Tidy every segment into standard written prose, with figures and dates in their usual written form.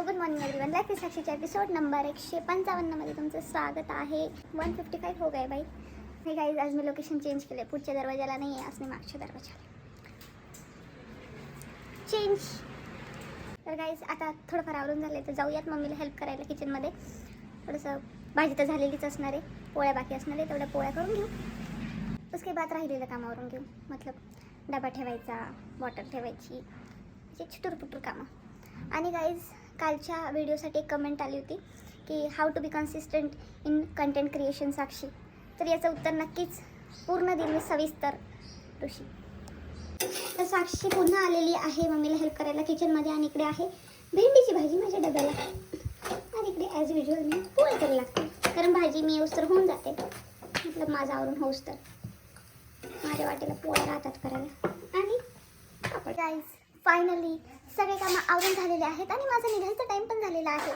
Good morning everyone. Life is साक्षीच्या episode number 155 मध्ये तुमचं स्वागत आहे. 155 हो गए भाई. हे गाईज, आज मी लोकेशन चेंज केले. पुढच्या दरवाजाला नाही आहे, असणे मागच्या दरवाजाला चेंज. तर गाईज, आता थोडंफार आवरून झालं तर जाऊयात मम्मीला हेल्प करायला किचनमध्ये. थोडंसं भाजी तर झालेलीच असणार आहे, पोळ्या बाकी असणार आहे, तेवढ्या पोळ्या करून घेऊ. उसके बाद राहिलेलं कामावरून घेऊ. मतलब डबा ठेवायचा, बॉटल ठेवायची, अशी छुटूरपुटूर कामं. आणि गाईज, कालच्या व्हिडिओसाठी एक कमेंट आली होती की how to be consistent in content creation Sakshi. तर याचं उत्तर नक्कीच पूर्ण देईल मी सविस्तर ऋषी. तर साक्षी पुन्हा आलेली आहे मम्मीला हेल्प करायला किचनमध्ये. आणि इकडे आहे भेंडीची भाजी माझ्या डब्याला. आणि इकडे ॲज युजल मी पोळी करू लागते, कारण भाजी मी येऊस तर होऊन जाते. मतलब माझं आवरून होऊस तर माझ्या वाटेला पोळ्या राहतात करायला. आणि पापड. गाईज, फायनली सगळे कामं आवरून झालेले आहेत आणि माझा निघायचा टाइम पण झालेला आहे.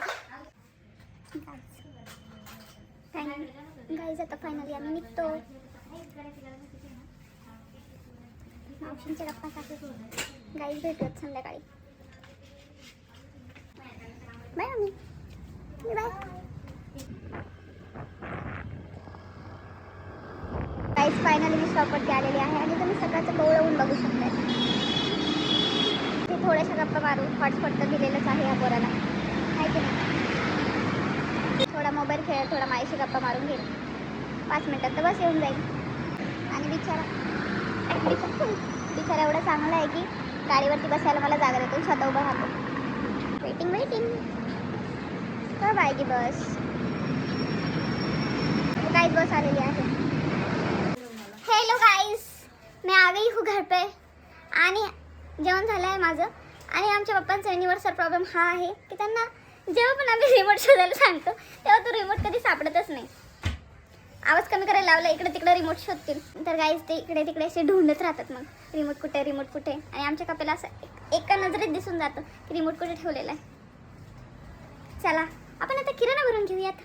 गाईज, आता फायनली आम्ही निघतो. मावशींच्या गप्पासाठी. गाईज, भेटूयात संध्याकाळी. Bye mummy. Bye. Guys, finally मी शॉपवरती आलेली आहे आणि तुम्ही सकाळचं कोवळं ऊन बघू शकता. ते थोड्याशा गप्पा मारू. हॉटस्पॉट तर दिलेलंच आहे या पोराला, आहे की नाही. थोडा मोबाईल खेळ, थोडा माईशी गप्पा मारून घेईल. 5 मिनटात तर बस येऊन जाईल. आणि बिचारा एवढा चांगला आहे की गाडीवरती बसायला मला जागा देतो, स्वतः उभा राहतो. वेटिंग कब आएगी बस. गाइस, बस आलेली आहे. हेलो गाइस, मैं आ गई हूँ घर पे. आणि जेवण झालं आहे माझं. आणि आमच्या पप्पांचा युनिव्हर्सल प्रॉब्लेम हा आहे की त्यांना जेव्हा पण आम्ही रिमोट शोधायला सांगतो तेव्हा तो रिमोट कधी सापडतच नाही. आवाज कमी करायला लावला, इकडे तिकडे रिमोट शोधतील. तर गाईज, ते इकडे तिकडे असे ढूंढत राहतात. मग रिमोट कुठे. आणि आमच्या कपेला असं एका नजरेत दिसून जातं की रिमोट कुठे ठेवलेला आहे. चला, आपण आता किराणा भरून घेऊयात.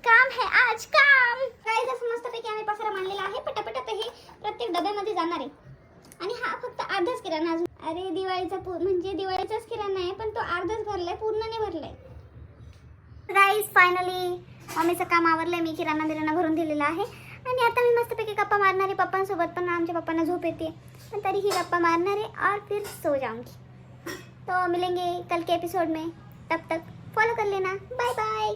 काम है आज काम. गाईज, असं मस्तपैकी आम्ही पसारा मांडलेला आहे. पटापट आता हे प्रत्येक डब्यामध्ये जाणार आहे. आणि हा फक्त अर्धाच किराणा अजून. अरे, दिवाळीचाच किराणा आहे, पण तो अर्धाच भरलाय, पूर्ण नाही भरलाय. गाईज, फायनली मम्मीचं काम आवरलंय. मी किराणा भरून दिलेला आहे. आणि आता मी मस्तपैकी गप्पा मारणार आहे पप्पांसोबत. पण आमच्या पप्पांना झोप येते, पण तरीही गप्पा मारणार आहे और फिर सो जाऊंगी. तो मिलेंगे कल के एपिसोड में. तब तक फॉलो कर लेना. Bye bye.